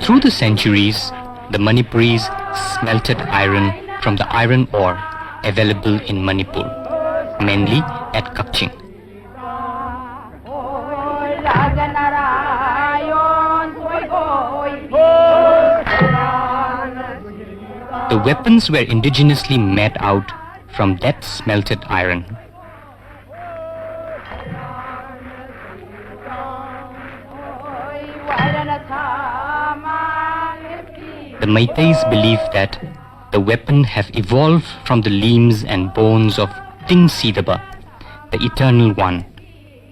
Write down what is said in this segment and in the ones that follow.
Through the centuries, the Manipuris smelted iron from the iron ore available in Manipur, mainly at Kakching. The weapons were indigenously made out from that smelted iron. The Meiteis believe that the weapon have evolved from the limbs and bones of Ting Sidaba, the Eternal One,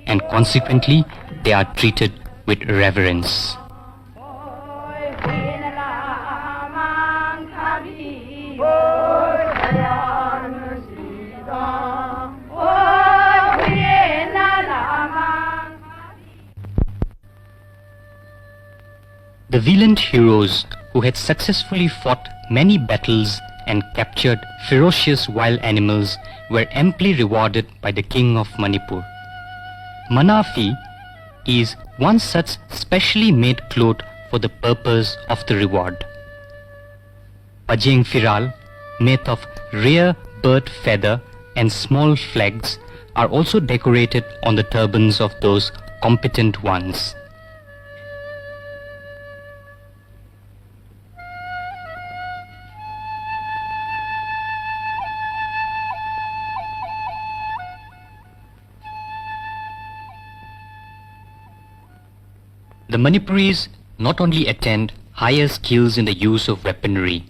and consequently they are treated with reverence. The valiant heroes who had successfully fought many battles and captured ferocious wild animals were amply rewarded by the king of Manipur. Manafi is one such specially made cloth for the purpose of the reward. Pajeng Firal, made of rare bird feather and small flags, are also decorated on the turbans of those competent ones. The Manipuris not only attained higher skills in the use of weaponry,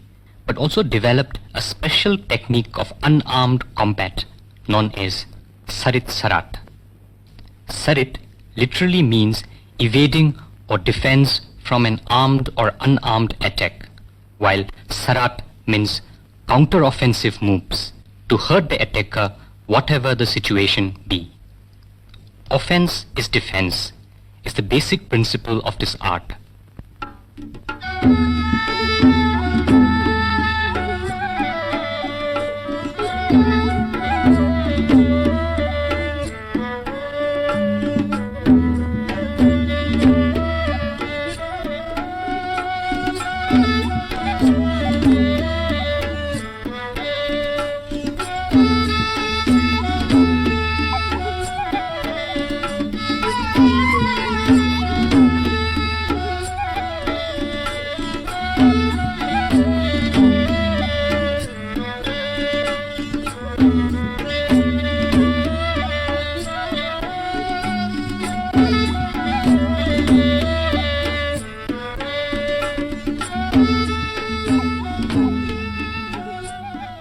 but also developed a special technique of unarmed combat known as Sarit Sarat. Sarit literally means evading or defense from an armed or unarmed attack, while Sarat means counter-offensive moves to hurt the attacker whatever the situation be. Offense is defense is the basic principle of this art.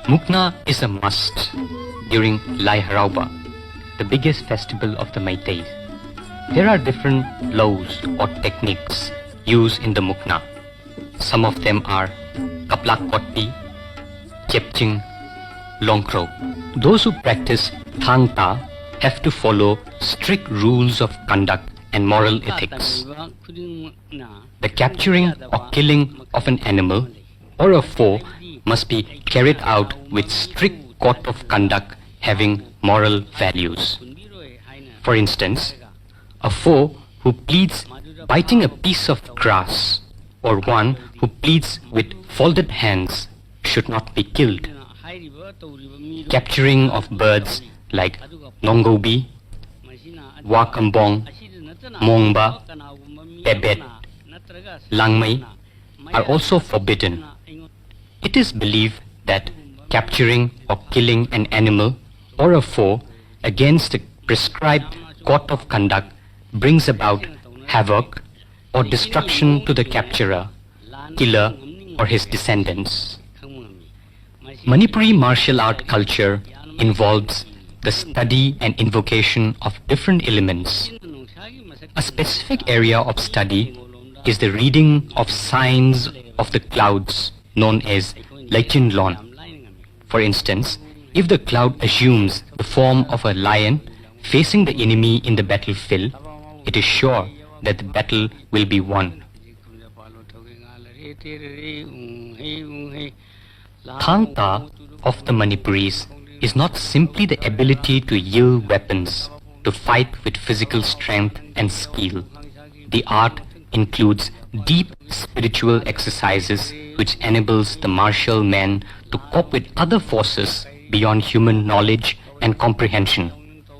Mukna is a must during Lai Harauba, the biggest festival of the Meiteis. There are different laws or techniques used in the Mukna. Some of them are Kaplak Kotpi, Chepching, Longkro. Those who practice Thang Ta have to follow strict rules of conduct and moral ethics. The capturing or killing of an animal or a foe must be carried out with strict code of conduct having moral values. For instance, a foe who pleads biting a piece of grass or one who pleads with folded hands should not be killed. Capturing of birds like Nongobi, Wakambong, Mongba, Pebet, Langmai are also forbidden. It is believed that capturing or killing an animal or a foe against the prescribed code of conduct brings about havoc or destruction to the capturer, killer, or his descendants. Manipuri martial art culture involves the study and invocation of different elements. A specific area of study is the reading of signs of the clouds known as Leichenlon. For instance, if the cloud assumes the form of a lion facing the enemy in the battlefield, it is sure that the battle will be won. Thang Ta of the Manipuris is not simply the ability to yield weapons, to fight with physical strength and skill. The art includes deep spiritual exercises which enables the martial man to cope with other forces beyond human knowledge and comprehension.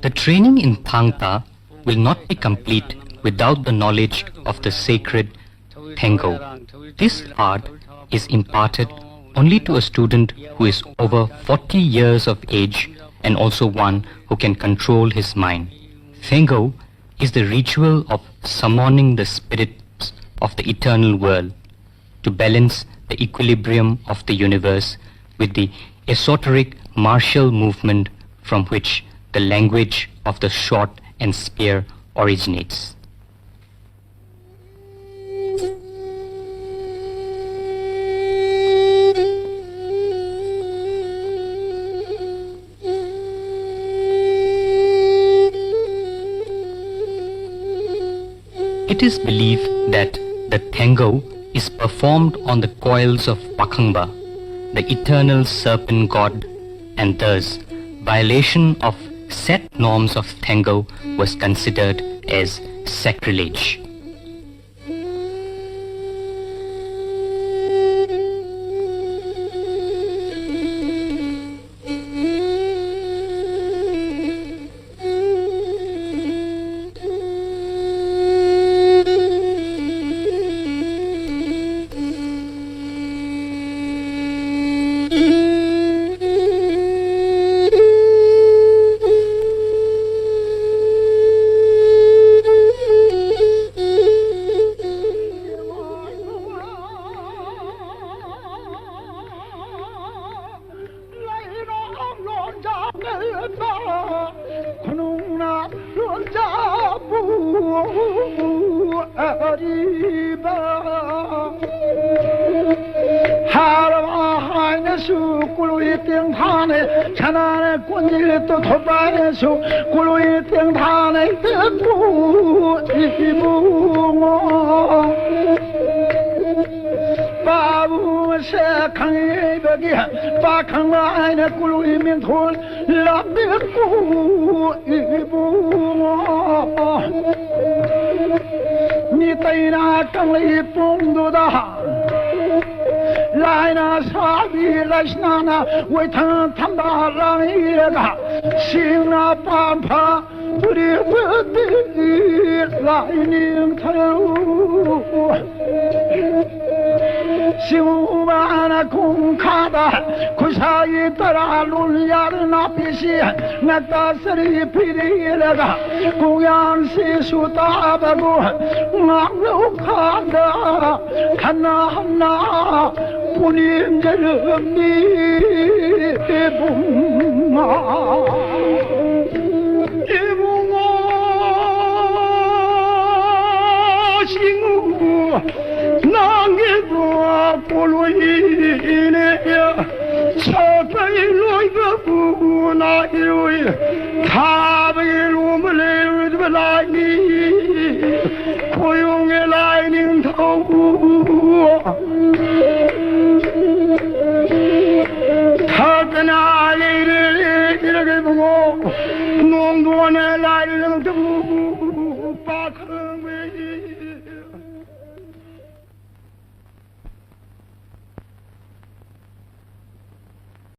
The training in Thang Ta will not be complete without the knowledge of the sacred Thengo. This art is imparted only to a student who is over 40 years of age and also one who can control his mind. Thengo is the ritual of summoning the spirits of the eternal world to balance the equilibrium of the universe with the esoteric martial movement from which the language of the sword and spear originates. It is believed that the Thengo is performed on the coils of Pakhangba, the eternal serpent god, and thus violation of set norms of Thengo was considered as sacrilege. Tabi lumle udvelai